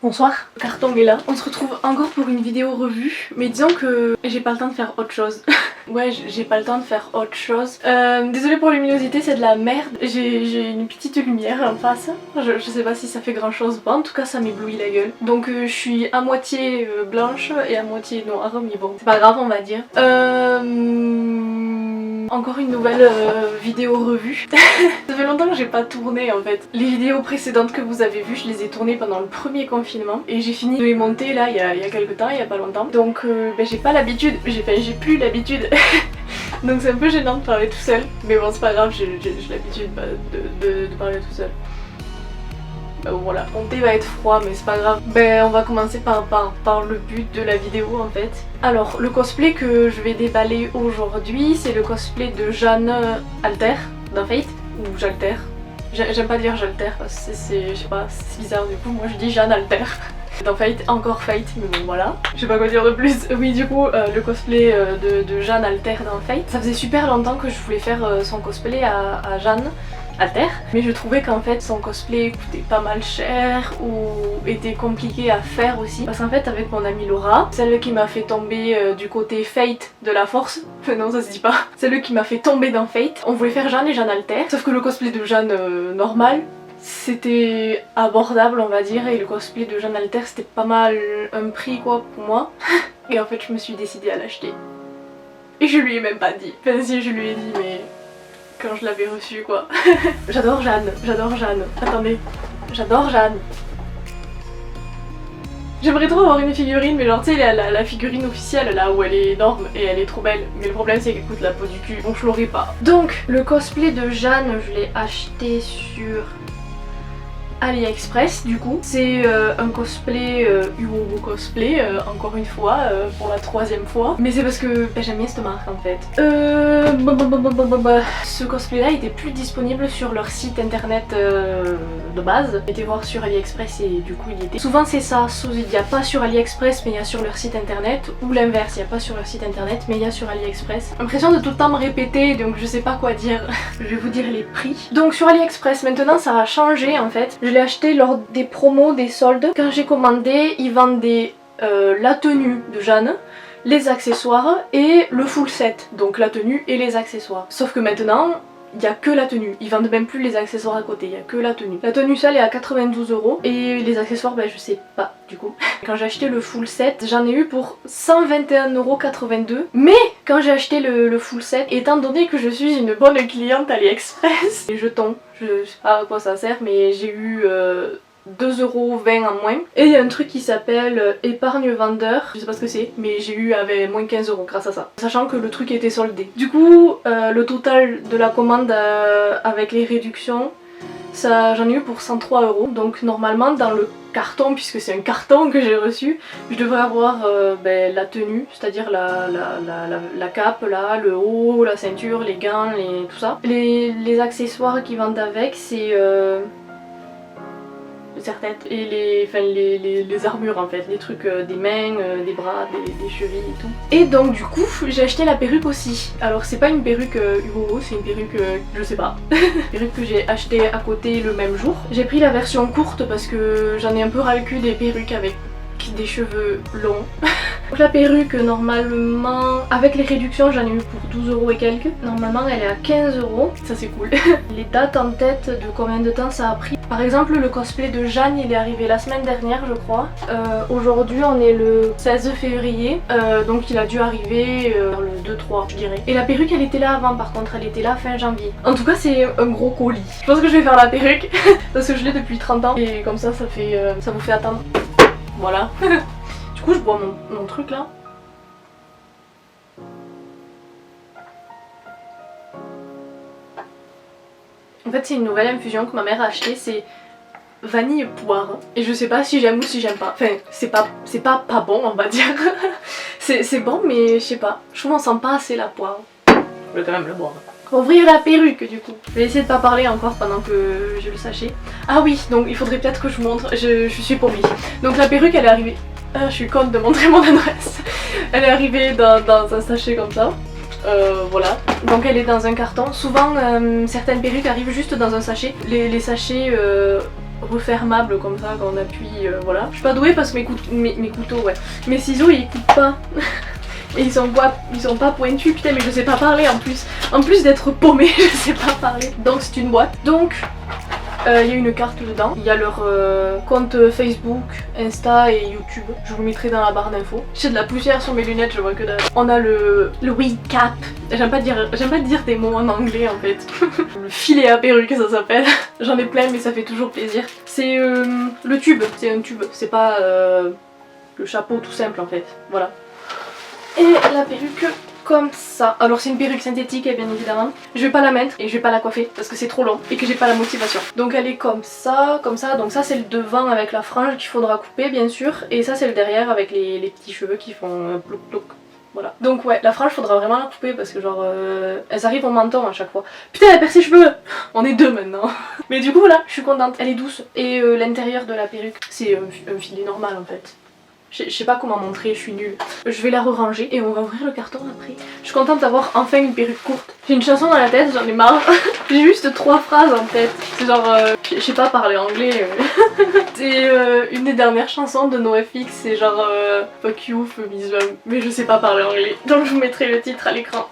Bonsoir, le carton est là. On se retrouve encore pour une vidéo revue, mais disons que j'ai pas le temps de faire autre chose. Ouais, j'ai pas le temps de faire autre chose. Désolée pour la luminosité, c'est de la merde. J'ai une petite lumière en face. Je sais pas si ça fait grand chose ou pas, en tout cas ça m'éblouit la gueule. Donc je suis à moitié blanche et à moitié noire, mais bon, c'est pas grave on va dire. Encore une nouvelle vidéo revue. Ça fait longtemps que j'ai pas tourné en fait. Les vidéos précédentes que vous avez vues, je les ai tournées pendant le premier confinement. Et j'ai fini de les monter là il y a quelques temps, il y a pas longtemps. Donc j'ai pas l'habitude, j'ai plus l'habitude. Donc c'est un peu gênant de parler tout seul. Mais bon c'est pas grave, j'ai l'habitude de parler tout seul. Voilà, mon thé va être froid mais c'est pas grave. On va commencer par le but de la vidéo en fait. Alors le cosplay que je vais déballer aujourd'hui, c'est le cosplay de Jeanne Alter dans Fate, ou Jalter. J'aime pas dire Jalter parce que c'est, je sais pas, c'est bizarre du coup, moi je dis Jeanne Alter. Dans Fate, encore Fate, mais bon voilà. Je sais pas quoi dire de plus. Oui du coup, le cosplay de Jeanne Alter dans Fate. Ça faisait super longtemps que je voulais faire son cosplay à Jeanne Alter, mais je trouvais qu'en fait son cosplay coûtait pas mal cher ou était compliqué à faire aussi, parce qu'en fait avec mon amie Laura, celle qui m'a fait tomber du côté Fate de la force, non ça se dit pas, celle qui m'a fait tomber dans Fate, on voulait faire Jeanne et Jeanne Alter, sauf que le cosplay de Jeanne normal c'était abordable on va dire, et le cosplay de Jeanne Alter c'était pas mal un prix quoi pour moi, et en fait je me suis décidée à l'acheter. Et je lui ai même pas dit, enfin si je lui ai dit mais quand je l'avais reçue quoi. J'adore Jeanne, attendez, j'adore Jeanne. J'aimerais trop avoir une figurine, mais genre tu sais la figurine officielle là où elle est énorme et elle est trop belle, mais le problème c'est qu'elle coûte la peau du cul, donc je l'aurai pas. Donc le cosplay de Jeanne, je l'ai acheté sur AliExpress du coup. C'est un cosplay, Uobo cosplay, encore une fois, pour la 3e fois. Mais c'est parce que j'aime bien cette marque en fait. Ce cosplay là était plus disponible sur leur site internet de base. J'ai été voir sur AliExpress et du coup il y était. Souvent c'est ça, il n'y a pas sur AliExpress mais il y a sur leur site internet, ou l'inverse, il n'y a pas sur leur site internet mais il y a sur AliExpress. L'impression de tout le temps me répéter donc je sais pas quoi dire. Je vais vous dire les prix. Donc sur AliExpress maintenant ça a changé en fait. Je l'ai acheté lors des promos, des soldes. Quand j'ai commandé, ils vendaient la tenue de Jeanne, les accessoires et le full set. Donc la tenue et les accessoires. Sauf que maintenant, il n'y a que la tenue. Ils vendent même plus les accessoires à côté, il n'y a que la tenue. La tenue seule est à 92 € et les accessoires, je sais pas du coup. Quand j'ai acheté le full set, j'en ai eu pour 121,82 €. Mais quand j'ai acheté le full set, étant donné que je suis une bonne cliente AliExpress, les jetons, je sais pas à quoi ça sert, mais j'ai eu 2,20 € en moins. Et il y a un truc qui s'appelle épargne vendeur, je sais pas ce que c'est, mais j'ai eu avec moins 15 € grâce à ça. Sachant que le truc était soldé. Du coup, le total de la commande avec les réductions, j'en ai eu pour 103 €. Donc normalement dans le carton, puisque c'est un carton que j'ai reçu, je devrais avoir la tenue, c'est-à-dire la cape là, le haut, la ceinture, les gants, tout ça. Les accessoires qui vendent avec, c'est le serre-tête et les armures en fait, les trucs des mains, des bras, des chevilles et tout. Et donc du coup j'ai acheté la perruque aussi. Alors c'est pas une perruque Uobo, c'est une perruque je sais pas. Perruque que j'ai acheté à côté le même jour. J'ai pris la version courte parce que j'en ai un peu ras le cul des perruques avec des cheveux longs. Donc la perruque normalement, avec les réductions j'en ai eu pour 12 € et quelques. Normalement elle est à 15 €, ça c'est cool. Les dates en tête de combien de temps ça a pris. Par exemple le cosplay de Jeanne il est arrivé la semaine dernière je crois. Aujourd'hui on est le 16 février, donc il a dû arriver le 2-3 je dirais. Et la perruque elle était là avant par contre, elle était là fin janvier. En tout cas c'est un gros colis. Je pense que je vais faire la perruque parce que je l'ai depuis 30 ans et comme ça ça vous fait attendre. Voilà. Du coup je bois mon truc là. En fait c'est une nouvelle infusion que ma mère a achetée, c'est vanille poire. Et je sais pas si j'aime ou si j'aime pas. Enfin c'est pas bon on va dire. c'est bon mais je sais pas. Je trouve on sent pas assez la poire. Je vais quand même le boire. On va ouvrir la perruque du coup. Je vais essayer de pas parler encore pendant que j'ai le sachet. Ah oui, donc il faudrait peut-être que je montre, je suis paumée. Donc la perruque elle est arrivée... Ah, je suis conne de montrer mon adresse. Elle est arrivée dans un sachet comme ça. Voilà. Donc elle est dans un carton. Souvent certaines perruques arrivent juste dans un sachet. Les sachets refermables comme ça quand on appuie, voilà. Je suis pas douée parce que mes couteaux, ouais. Mes ciseaux ils coupent pas. Et ils sont pas pointus, putain mais je sais pas parler en plus. En plus d'être paumée, je sais pas parler. Donc c'est une boîte. Donc il y a une carte dedans. Il y a leur compte Facebook, Insta et YouTube. Je vous le mettrai dans la barre d'infos. J'ai de la poussière sur mes lunettes, je vois que dalle. On a le recap. J'aime pas dire des mots en anglais en fait. Le filet à perruque ça s'appelle. J'en ai plein mais ça fait toujours plaisir. C'est le tube, c'est un tube. C'est pas le chapeau tout simple en fait. Voilà. Et la perruque comme ça. Alors c'est une perruque synthétique bien évidemment. Je vais pas la mettre et je vais pas la coiffer parce que c'est trop long et que j'ai pas la motivation. Donc elle est comme ça, comme ça. Donc ça c'est le devant avec la frange qu'il faudra couper bien sûr. Et ça c'est le derrière avec les petits cheveux qui font plouc plouc. Voilà. Donc ouais, la frange faudra vraiment la couper parce que genre elles arrivent au menton à chaque fois. Putain elle perd ses cheveux. On est deux maintenant. Mais du coup voilà, je suis contente. Elle est douce. Et l'intérieur de la perruque c'est un filet normal en fait. Je sais pas comment montrer, je suis nulle. Je vais la re-ranger et on va ouvrir le carton après. Je suis contente d'avoir enfin une perruque courte. J'ai une chanson dans la tête, j'en ai marre. J'ai juste 3 phrases en tête. C'est genre, je sais pas parler anglais. C'est une des dernières chansons de NoFX, c'est genre Fuck you, feminism. Mais je sais pas parler anglais. Donc je vous mettrai le titre à l'écran.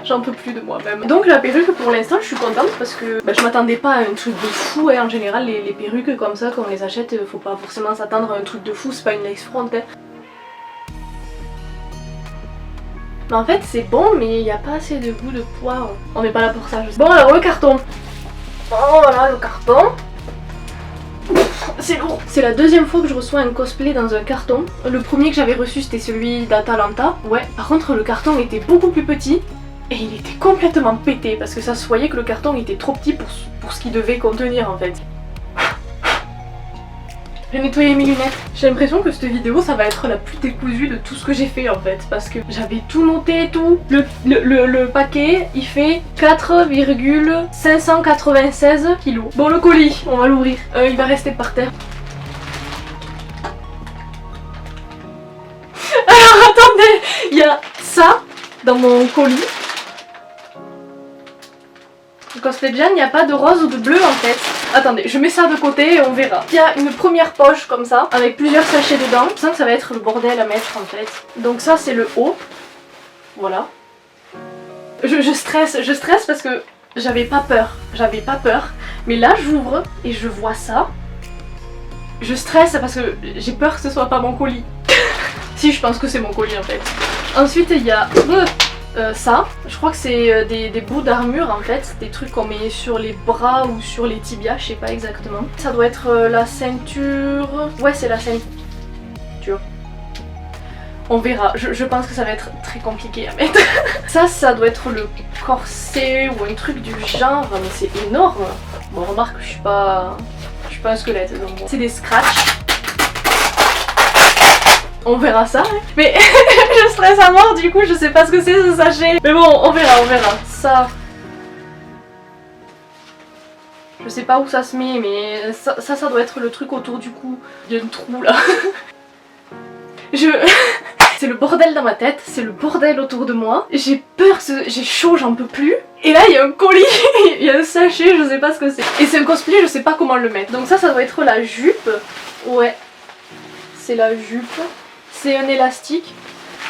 J'en peux plus de moi-même. Donc la perruque pour l'instant je suis contente parce que je m'attendais pas à un truc de fou. En général les perruques comme ça quand on les achète, faut pas forcément s'attendre à un truc de fou, c'est pas une lace front. Mais en fait c'est bon mais il n'y a pas assez de goût de poire. On n'est pas là pour ça je sais. Bon alors le carton. Oh voilà le carton. C'est lourd. C'est la deuxième fois que je reçois un cosplay dans un carton. Le premier que j'avais reçu c'était celui d'Atalanta. Ouais par contre le carton était beaucoup plus petit. Et il était complètement pété parce que ça se voyait que le carton était trop petit pour ce qu'il devait contenir en fait. J'ai nettoyé mes lunettes. J'ai l'impression que cette vidéo ça va être la plus décousue de tout ce que j'ai fait en fait. Parce que j'avais tout noté et tout. Le paquet il fait 4,596 kilos. Bon le colis, on va l'ouvrir. Il va rester par terre. Alors attendez, il y a ça dans mon colis. Le cosplay de Jeanne, il n'y a pas de rose ou de bleu en fait. Attendez, je mets ça de côté et on verra. Il y a une première poche comme ça, avec plusieurs sachets dedans. Je sens que ça va être le bordel à mettre en fait. Donc ça c'est le haut. Voilà. Je stresse parce que j'avais pas peur. Mais là j'ouvre et je vois ça. Je stresse parce que j'ai peur que ce soit pas mon colis. Si, je pense que c'est mon colis en fait. Ensuite il y a... ça, je crois que c'est des bouts d'armure en fait, des trucs qu'on met sur les bras ou sur les tibias, je sais pas exactement. Ça doit être la ceinture... Ouais c'est la ceinture. On verra, je pense que ça va être très compliqué à mettre. Ça doit être le corset ou un truc du genre, mais c'est énorme. Bon remarque, je suis pas un squelette donc bon. C'est des scratchs. On verra ça, hein. Mais je stresse à mort du coup, je sais pas ce que c'est ce sachet. Mais bon, on verra. Ça... Je sais pas où ça se met, mais ça doit être le truc autour du cou. Il y a un trou là. C'est le bordel dans ma tête, c'est le bordel autour de moi. J'ai peur, j'ai chaud, j'en peux plus. Et là il y a un colis, il y a un sachet, je sais pas ce que c'est. Et c'est un cosplay, je sais pas comment le mettre. Donc ça doit être la jupe. Ouais, c'est la jupe. C'est un élastique,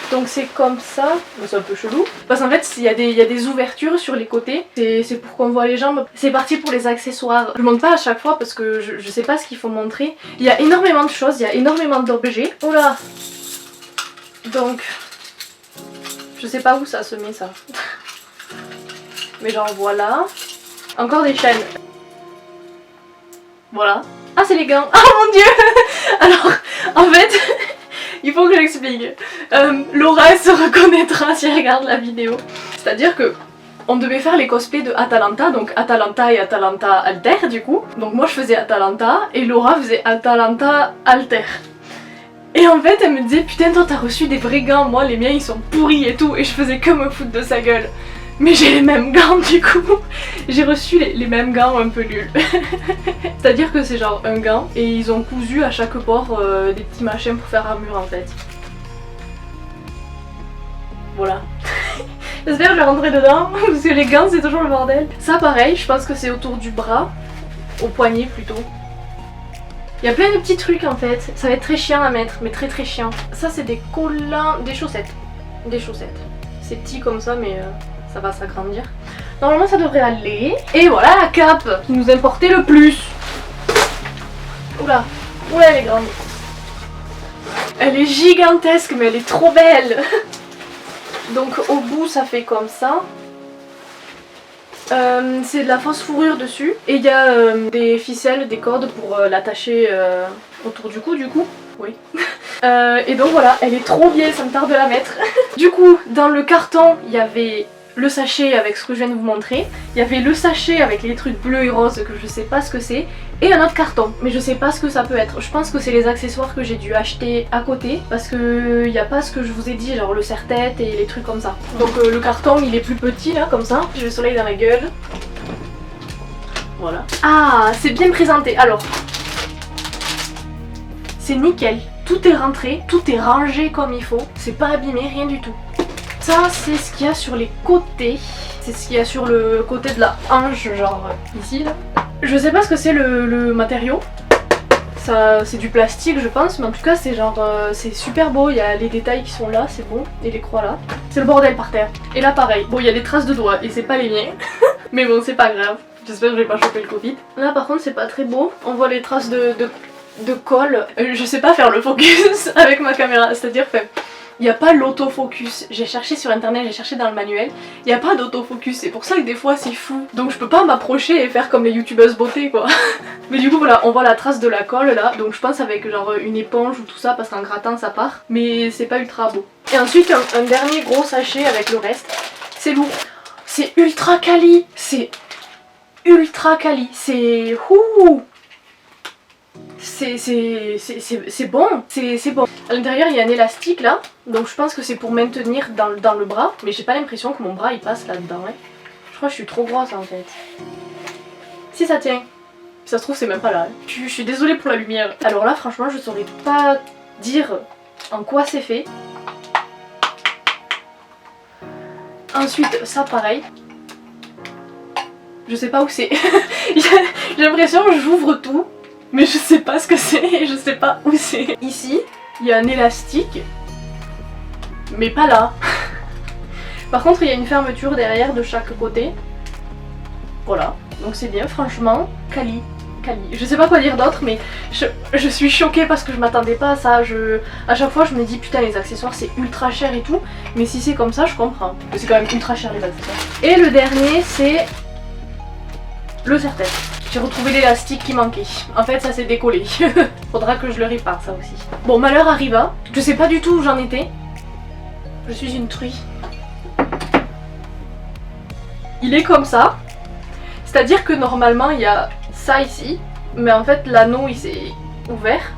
donc c'est comme ça, c'est un peu chelou. Parce qu'en fait il y a des ouvertures sur les côtés, c'est pour qu'on voit les jambes. C'est parti pour les accessoires. Je monte pas à chaque fois parce que je sais pas ce qu'il faut montrer. Il y a énormément de choses, il y a énormément d'objets. Oh là. Donc, je sais pas où ça se met ça. Mais genre voilà. Encore des chaînes. Voilà. Ah c'est les gants. Oh mon dieu. Alors, en fait... Il faut que j'explique. Laura elle se reconnaîtra si elle regarde la vidéo. C'est-à-dire que on devait faire les cosplays de Atalanta, donc Atalanta et Atalanta Alter du coup. Donc moi je faisais Atalanta et Laura faisait Atalanta Alter. Et en fait elle me disait putain toi t'as reçu des vrais gants, moi les miens ils sont pourris et tout, et je faisais que me foutre de sa gueule. Mais j'ai les mêmes gants du coup. J'ai reçu les mêmes gants un peu nuls. C'est-à-dire que c'est genre un gant et ils ont cousu à chaque bord des petits machins pour faire armure en fait. Voilà. J'espère que je vais rentrer dedans parce que les gants c'est toujours le bordel. Ça pareil, je pense que c'est autour du bras, au poignet plutôt. Il y a plein de petits trucs en fait, ça va être très chiant à mettre, mais très très chiant. Ça c'est des collants, des chaussettes. Des chaussettes. C'est petit comme ça mais ça va s'agrandir. Normalement ça devrait aller. Et voilà la cape qui nous importait le plus. Oula, oula elle est grande. Elle est gigantesque mais elle est trop belle. Donc au bout ça fait comme ça. C'est de la fausse fourrure dessus et il y a des ficelles, des cordes pour l'attacher autour du cou oui. Et donc voilà, elle est trop bien, ça me tarde de la mettre. Du coup, dans le carton, il y avait le sachet avec ce que je viens de vous montrer, il y avait le sachet avec les trucs bleus et roses que je sais pas ce que c'est, et un autre carton, mais je sais pas ce que ça peut être. Je pense que c'est les accessoires que j'ai dû acheter à côté, parce que il y a pas ce que je vous ai dit, genre le serre-tête et les trucs comme ça. Donc le carton il est plus petit là, comme ça, j'ai le soleil dans la gueule. Voilà. Ah, c'est bien présenté, alors. C'est nickel, tout est rentré, tout est rangé comme il faut, c'est pas abîmé, rien du tout. Ça c'est ce qu'il y a sur les côtés, c'est ce qu'il y a sur le côté de la hanche, genre ici là. Je sais pas ce que c'est le matériau, ça c'est du plastique je pense, mais en tout cas c'est genre c'est super beau, il y a les détails qui sont là, c'est bon, et les croix là. C'est le bordel par terre. Et là pareil, bon il y a des traces de doigts et c'est pas les miens, mais bon c'est pas grave, j'espère que je vais pas choper le Covid. Là par contre c'est pas très beau, on voit les traces de colle. Je sais pas faire le focus avec ma caméra, c'est-à-dire que il n'y a pas l'autofocus. J'ai cherché sur internet, j'ai cherché dans le manuel, il n'y a pas d'autofocus, c'est pour ça que des fois c'est flou. Donc je peux pas m'approcher et faire comme les youtubeuses beauté quoi. Mais du coup voilà, on voit la trace de la colle là, donc je pense avec genre une éponge ou tout ça, parce qu'en grattant ça part, mais c'est pas ultra beau. Et ensuite un dernier gros sachet avec le reste, c'est lourd. C'est ultra quali, c'est ultra quali, c'est ouh. C'est bon, c'est bon. À l'intérieur il y a un élastique là, donc je pense que c'est pour maintenir dans le bras, mais j'ai pas l'impression que mon bras il passe là-dedans. Hein. Je crois que je suis trop grosse en fait. Si ça tient, ça se trouve c'est même pas là. Hein. Je suis désolée pour la lumière. Alors là franchement je saurais pas dire en quoi c'est fait. Ensuite ça pareil. Je sais pas où c'est. J'ai l'impression que j'ouvre tout. Mais je sais pas ce que c'est, je sais pas où c'est. Ici, il y a un élastique, mais pas là. Par contre, il y a une fermeture derrière de chaque côté. Voilà, donc c'est bien, franchement, quali. Je sais pas quoi dire d'autre, mais je suis choquée parce que je m'attendais pas à ça. À chaque fois, je me dis putain, les accessoires c'est ultra cher et tout, mais si c'est comme ça, je comprends. C'est quand même ultra cher les accessoires. Et le dernier, c'est le serre-tête. J'ai retrouvé l'élastique qui manquait. En fait ça s'est décollé. Faudra que je le répare ça aussi. Bon, malheur arriva. Je sais pas du tout où j'en étais. Je suis une truie. Il est comme ça. C'est-à-dire que normalement il y a ça ici. Mais en fait l'anneau il s'est ouvert.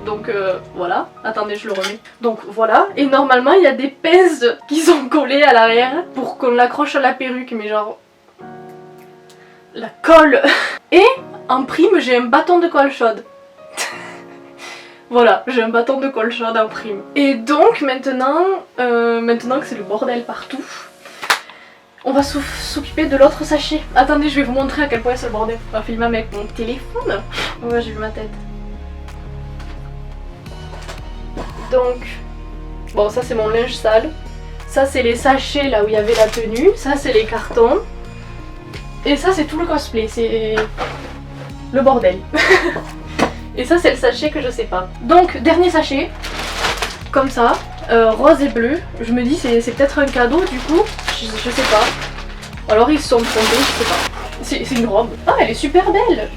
Donc voilà. Attendez, je le remets. Donc voilà. Et normalement il y a des pinces qui sont collées à l'arrière pour qu'on l'accroche à la perruque. Mais genre... la colle. Et en prime j'ai un bâton de colle chaude. Voilà, j'ai un bâton de colle chaude en prime. Et donc maintenant, maintenant que c'est le bordel partout, on va s'occuper de l'autre sachet. Attendez, je vais vous montrer à quel point c'est le bordel. On va filmer avec mon téléphone. Ouais, j'ai vu ma tête. Donc, bon ça c'est mon linge sale. Ça c'est les sachets là où il y avait la tenue. Ça c'est les cartons. Et ça c'est tout le cosplay, c'est le bordel. Et ça c'est le sachet que je sais pas. Donc dernier sachet, comme ça, rose et bleu. Je me dis c'est peut-être un cadeau du coup, je sais pas. Alors ils se sont trompés, je sais pas. C'est une robe. Ah elle est super belle.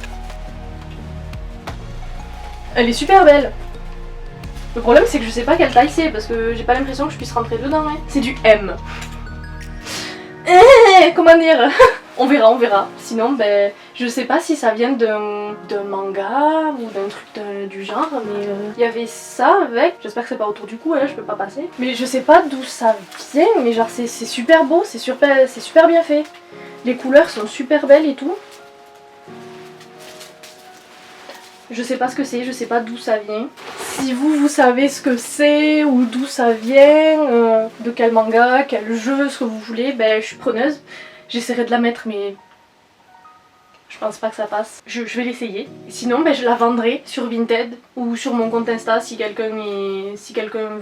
Elle est super belle. Le problème c'est que je sais pas quelle taille c'est parce que j'ai pas l'impression que je puisse rentrer dedans. Hein. C'est du M. Comment dire? On verra, on verra. Sinon, ben, je sais pas si ça vient d'un manga ou d'un truc du genre, mais il y avait ça avec. J'espère que c'est pas autour du cou, là, je peux pas passer. Mais je sais pas d'où ça vient, mais genre c'est super beau, c'est super bien fait. Les couleurs sont super belles et tout. Je sais pas ce que c'est, je sais pas d'où ça vient. Si vous savez ce que c'est ou d'où ça vient, de quel manga, quel jeu, ce que vous voulez, ben je suis preneuse. J'essaierai de la mettre mais je pense pas que ça passe. Je vais l'essayer. Sinon ben, je la vendrai sur Vinted ou sur mon compte Insta si quelqu'un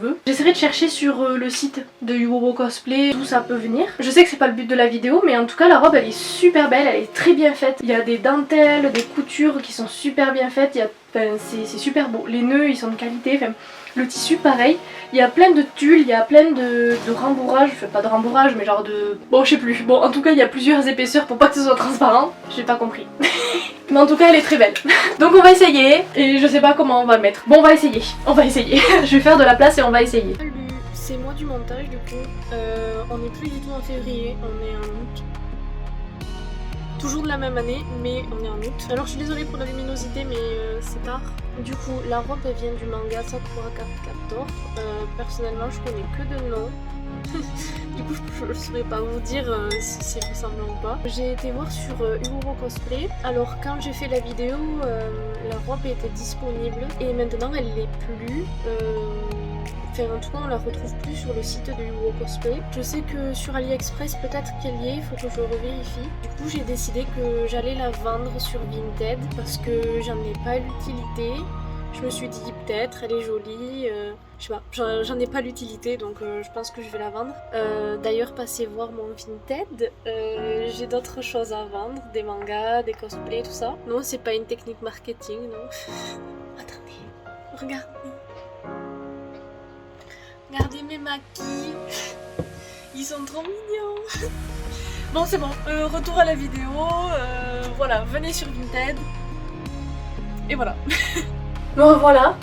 veut. J'essaierai de chercher sur le site de Yuoro Cosplay d'où ça peut venir. Je sais que c'est pas le but de la vidéo, mais en tout cas la robe elle est super belle, elle est très bien faite. Il y a des dentelles, des coutures qui sont super bien faites. C'est super beau. Les nœuds ils sont de qualité. Enfin, le tissu pareil. Il y a plein de tulles, il y a plein de rembourrage, enfin pas de rembourrage mais genre de... Bon je sais plus, bon en tout cas il y a plusieurs épaisseurs pour pas que ce soit transparent, j'ai pas compris. Mais en tout cas elle est très belle. Donc on va essayer, et je sais pas comment on va le mettre. Bon on va essayer. Je vais faire de la place et on va essayer. Salut, c'est moi du montage du coup. On n'est plus du tout en février, on est en août. Toujours de la même année, mais on est en août. Alors je suis désolée pour la luminosité, mais c'est tard. Du coup, la robe elle vient du manga Sakura Card Captor. Personnellement, je connais que de nom. Du coup, je ne saurais pas vous dire si c'est ressemblant ou pas. J'ai été voir sur Yuoro Cosplay. Alors, quand j'ai fait la vidéo, la robe était disponible et maintenant elle l'est plus. Enfin, en tout cas, on la retrouve plus sur le site de Yuoro Cosplay. Je sais que sur AliExpress, peut-être qu'elle y est, il faut que je revérifie. Du coup, j'ai décidé que j'allais la vendre sur Vinted parce que j'en ai pas l'utilité. Je me suis dit peut-être, elle est jolie, je sais pas, j'en ai pas l'utilité donc je pense que je vais la vendre. D'ailleurs, passez voir mon Vinted, j'ai d'autres choses à vendre, des mangas, des cosplays, tout ça. Non, c'est pas une technique marketing, non. Attendez, regardez. Regardez mes maquis, ils sont trop mignons. Bon c'est bon, retour à la vidéo, voilà, venez sur Vinted, et voilà. Me revoilà.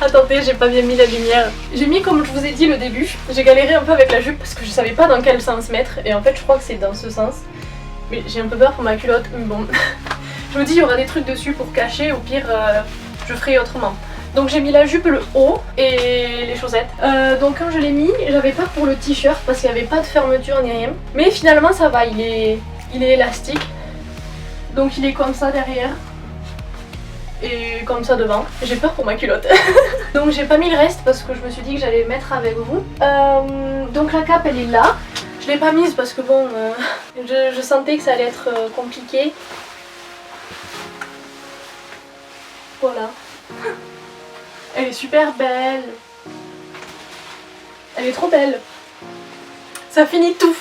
Attendez, j'ai pas bien mis la lumière. J'ai mis comme je vous ai dit le début, j'ai galéré un peu avec la jupe parce que je savais pas dans quel sens mettre, et en fait je crois que c'est dans ce sens. Mais j'ai un peu peur pour ma culotte, mais bon. Je me dis il y aura des trucs dessus pour cacher, au pire je ferai autrement. Donc j'ai mis la jupe, le haut et les chaussettes. Donc quand je l'ai mis, j'avais peur pour le t-shirt parce qu'il n'y avait pas de fermeture ni rien. Mais finalement ça va, il est élastique. Donc il est comme ça derrière. Et comme ça devant. J'ai peur pour ma culotte. Donc j'ai pas mis le reste parce que je me suis dit que j'allais le mettre avec vous. Donc la cape elle est là. Je l'ai pas mise parce que bon, je sentais que ça allait être compliqué. Voilà. Elle est super belle. Elle est trop belle. Ça finit tout,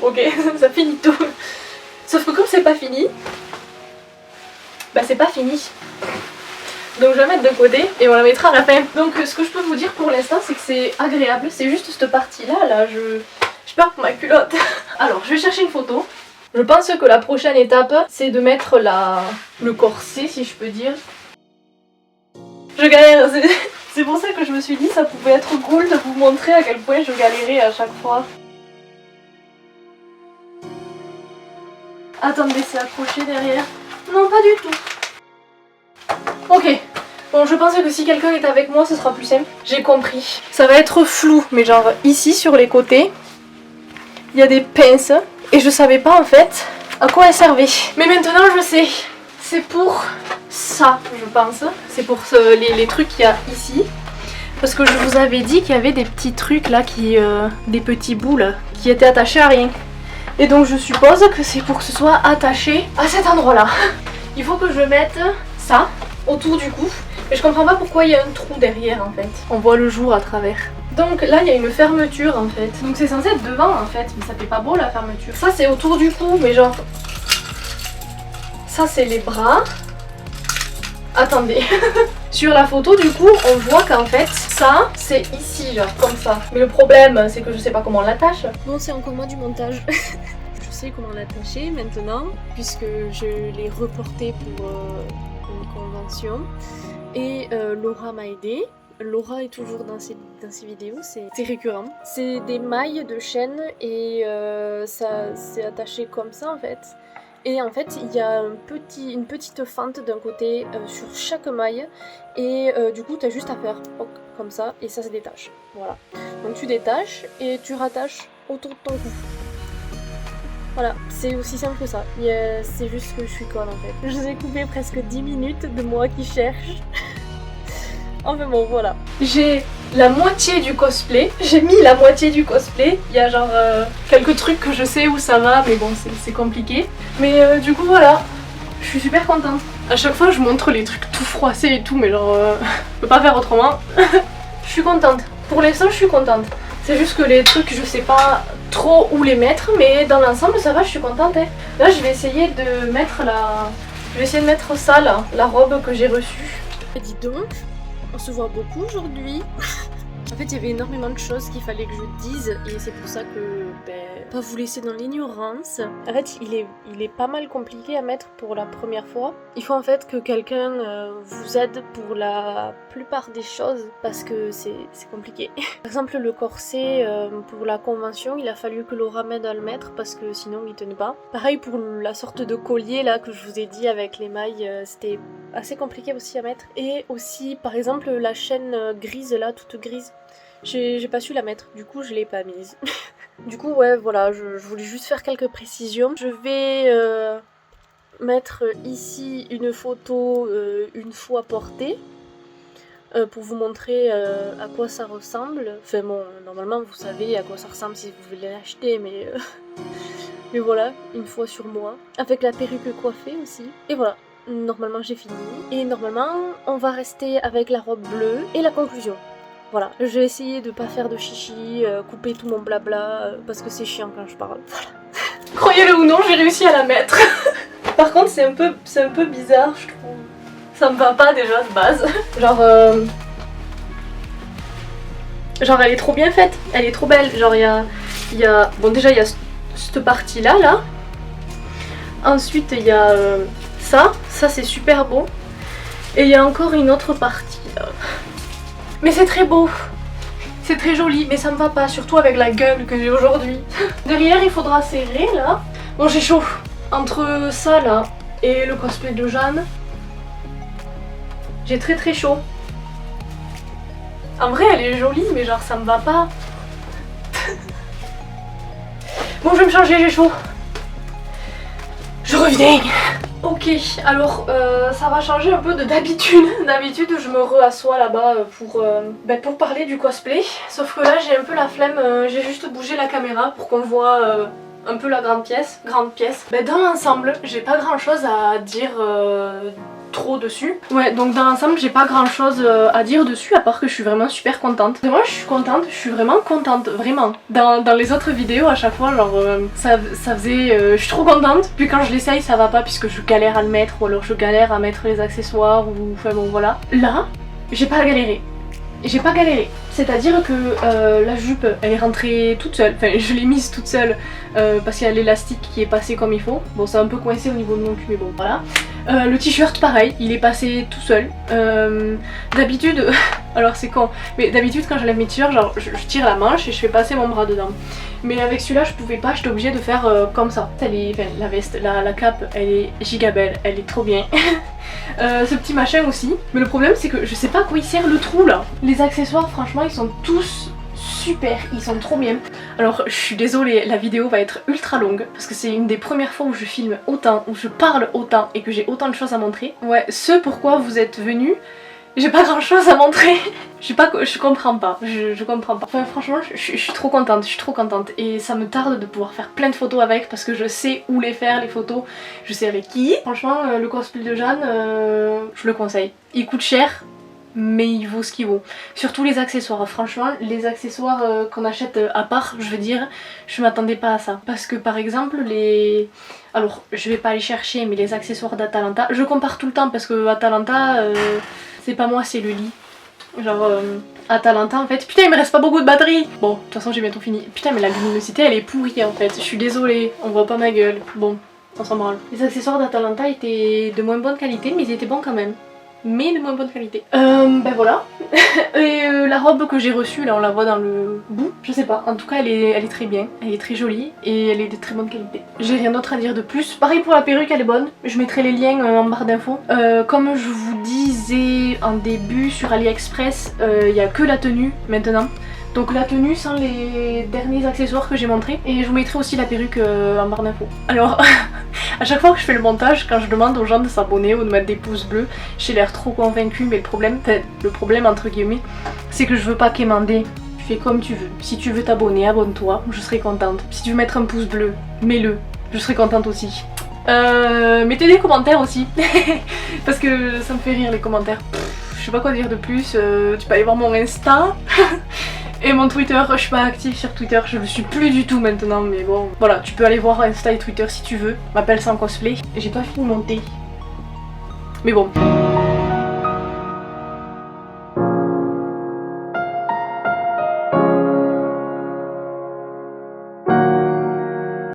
ok. Ça finit tout. Sauf que comme c'est pas fini, bah c'est pas fini. Donc je vais la mettre de côté et on la mettra à la fin. Donc ce que je peux vous dire pour l'instant c'est que c'est agréable. C'est juste cette partie là, je peur pour ma culotte. Alors je vais chercher une photo. Je pense que la prochaine étape c'est de mettre le corset si je peux dire. Je galère, c'est pour ça que je me suis dit ça pouvait être cool de vous montrer à quel point je galérais à chaque fois. Attendez, c'est accroché derrière. Non, pas du tout. Ok. Bon, je pense que si quelqu'un est avec moi, ce sera plus simple. J'ai compris. Ça va être flou, mais genre ici sur les côtés, il y a des pinces. Et je savais pas en fait à quoi elles servaient. Mais maintenant je sais. C'est pour ça, je pense. C'est pour les trucs qu'il y a ici. Parce que je vous avais dit qu'il y avait des petits trucs là, des petits bouts là, qui étaient attachés à rien. Et donc je suppose que c'est pour que ce soit attaché à cet endroit là. Il faut que je mette ça autour du cou. Mais je comprends pas pourquoi il y a un trou derrière en fait. On voit le jour à travers. Donc là il y a une fermeture en fait. Donc c'est censé être devant en fait, mais ça fait pas beau la fermeture. Ça c'est autour du cou, mais genre... Ça c'est les bras. Attendez. Sur la photo du coup on voit qu'en fait ça c'est ici genre comme ça. Mais le problème c'est que je sais pas comment on l'attache. Bon c'est encore moi du montage. Je sais comment l'attacher maintenant puisque je l'ai reporté pour une convention. Et Laura m'a aidé. Laura est toujours dans ses vidéos, c'est récurrent. C'est des mailles de chaîne et ça c'est attaché comme ça en fait. Et en fait il y a une petite fente d'un côté sur chaque maille et du coup tu as juste à faire comme ça et ça se détache. Voilà. Donc tu détaches et tu rattaches autour de ton cou. Voilà, c'est aussi simple que ça. C'est juste que je suis conne en fait. Je vous ai coupé presque 10 minutes de moi qui cherche. Enfin bon, voilà. J'ai la moitié du cosplay. J'ai mis la moitié du cosplay. Il y a genre quelques trucs que je sais où ça va, mais bon, c'est compliqué. Mais du coup, voilà. Je suis super contente. À chaque fois je montre les trucs tout froissés et tout, mais genre je peux pas faire autrement. Je suis contente. Pour l'instant je suis contente. C'est juste que les trucs je sais pas trop où les mettre, mais dans l'ensemble ça va, je suis contente. Hein. Là je vais essayer de mettre ça là, la robe que j'ai reçue. Et dis donc, on se voit beaucoup aujourd'hui. En fait, il y avait énormément de choses qu'il fallait que je dise et c'est pour ça que pas vous laisser dans l'ignorance. En fait, il est pas mal compliqué à mettre pour la première fois. Il faut en fait que quelqu'un vous aide pour la plupart des choses parce que c'est compliqué. Par exemple, le corset pour la convention, il a fallu que Laura m'aide à le mettre parce que sinon il tenait pas. Pareil pour la sorte de collier là que je vous ai dit avec les mailles, c'était assez compliqué aussi à mettre. Et aussi, par exemple, la chaîne grise là, toute grise. J'ai pas su la mettre, du coup je l'ai pas mise. Du coup ouais voilà, je voulais juste faire quelques précisions. Je vais mettre ici une photo une fois portée pour vous montrer à quoi ça ressemble. Enfin bon, normalement vous savez à quoi ça ressemble si vous voulez l'acheter, mais mais voilà, une fois sur moi. Avec la perruque coiffée aussi. Et voilà, normalement j'ai fini. Et normalement on va rester avec la robe bleue et la conclusion. Voilà, je vais essayer de pas faire de chichi, couper tout mon blabla, parce que c'est chiant quand je parle. Voilà. Croyez-le ou non, j'ai réussi à la mettre. Par contre, c'est un peu bizarre, je trouve. Ça me va pas déjà de base. Genre elle est trop bien faite, elle est trop belle. Genre il y a... Bon déjà il y a cette partie là. Ensuite il y a ça c'est super beau. Et il y a encore une autre partie là. Mais c'est très beau, c'est très joli, mais ça me va pas, surtout avec la gueule que j'ai aujourd'hui. Derrière il faudra serrer là. Bon j'ai chaud, entre ça là et le cosplay de Jeanne, j'ai très chaud. En vrai elle est jolie mais genre ça me va pas. Bon je vais me changer, j'ai chaud. Je reviens. Ok, alors ça va changer un peu de d'habitude. D'habitude je me re-assois là-bas pour parler du cosplay. Sauf que là j'ai un peu la flemme, j'ai juste bougé la caméra pour qu'on voit un peu la grande pièce. Dans l'ensemble, j'ai pas grand chose à dire trop dessus. Ouais, donc dans l'ensemble j'ai pas grand chose à dire dessus à part que je suis vraiment super contente. Et moi je suis contente, je suis vraiment contente, vraiment. Dans les autres vidéos à chaque fois genre ça faisait je suis trop contente, puis quand je l'essaye ça va pas puisque je galère à le mettre ou alors je galère à mettre les accessoires ou enfin bon voilà. Là j'ai pas galéré. J'ai pas galéré, c'est-à-dire que la jupe elle est rentrée toute seule, enfin je l'ai mise toute seule parce qu'il y a l'élastique qui est passé comme il faut. Bon c'est un peu coincé au niveau de mon cul mais bon voilà. Le t-shirt pareil, il est passé tout seul. D'habitude, alors c'est con, mais d'habitude quand j'enlève mes t-shirts, genre je tire la manche et je fais passer mon bras dedans. Mais avec celui-là je pouvais pas, j'étais obligée de faire comme ça. La veste, la cape elle est giga belle, elle est trop bien. Ce petit machin aussi. Mais le problème c'est que je sais pas à quoi il sert le trou là. Les accessoires franchement ils sont tous super, ils sont trop bien. Alors je suis désolée, la vidéo va être ultra longue parce que c'est une des premières fois où je filme autant, où je parle autant et que j'ai autant de choses à montrer. Ouais, ce pourquoi vous êtes venus, j'ai pas grand chose à montrer. Je comprends pas, je comprends pas. Enfin franchement je suis trop contente, et ça me tarde de pouvoir faire plein de photos avec parce que je sais où les faire les photos, je sais avec qui. Franchement le cosplay de Jeanne, je le conseille. Il coûte cher mais il vaut ce qu'il vaut. Surtout les accessoires, franchement les accessoires qu'on achète à part, je veux dire, je m'attendais pas à ça. Parce que par exemple les... Alors je vais pas aller chercher mais les accessoires d'Atalanta, je compare tout le temps parce que Atalanta c'est pas moi c'est le lit. Genre Atalanta en fait, putain il me reste pas beaucoup de batterie. Bon de toute façon j'ai bientôt fini. Putain mais la luminosité elle est pourrie en fait, je suis désolée, on voit pas ma gueule. Bon, on s'en branle. Les accessoires d'Atalanta étaient de moins bonne qualité mais ils étaient bons quand même. Mais de moins bonne qualité. Ben voilà. Et la robe que j'ai reçue, là on la voit dans le bout, je sais pas, en tout cas elle est très bien, elle est très jolie et elle est de très bonne qualité. J'ai rien d'autre à dire de plus. Pareil pour la perruque, elle est bonne, je mettrai les liens en barre d'infos. Comme je vous disais en début sur AliExpress, il n'y a que la tenue maintenant. Donc la tenue sans les derniers accessoires que j'ai montrés. Et je vous mettrai aussi la perruque en barre d'infos. Alors, à chaque fois que je fais le montage, quand je demande aux gens de s'abonner ou de mettre des pouces bleus, j'ai l'air trop convaincue, mais le problème entre guillemets, c'est que je veux pas quémander. Tu fais comme tu veux. Si tu veux t'abonner, abonne-toi, je serai contente. Si tu veux mettre un pouce bleu, mets-le, je serai contente aussi. Mettez des commentaires aussi, parce que ça me fait rire les commentaires. Je sais pas quoi dire de plus, tu peux aller voir mon Insta. Et mon Twitter, je suis pas active sur Twitter, je le suis plus du tout maintenant, mais bon. Voilà, tu peux aller voir Insta et Twitter si tu veux. M'appelle sans cosplay. J'ai pas fini de monter. Mais bon.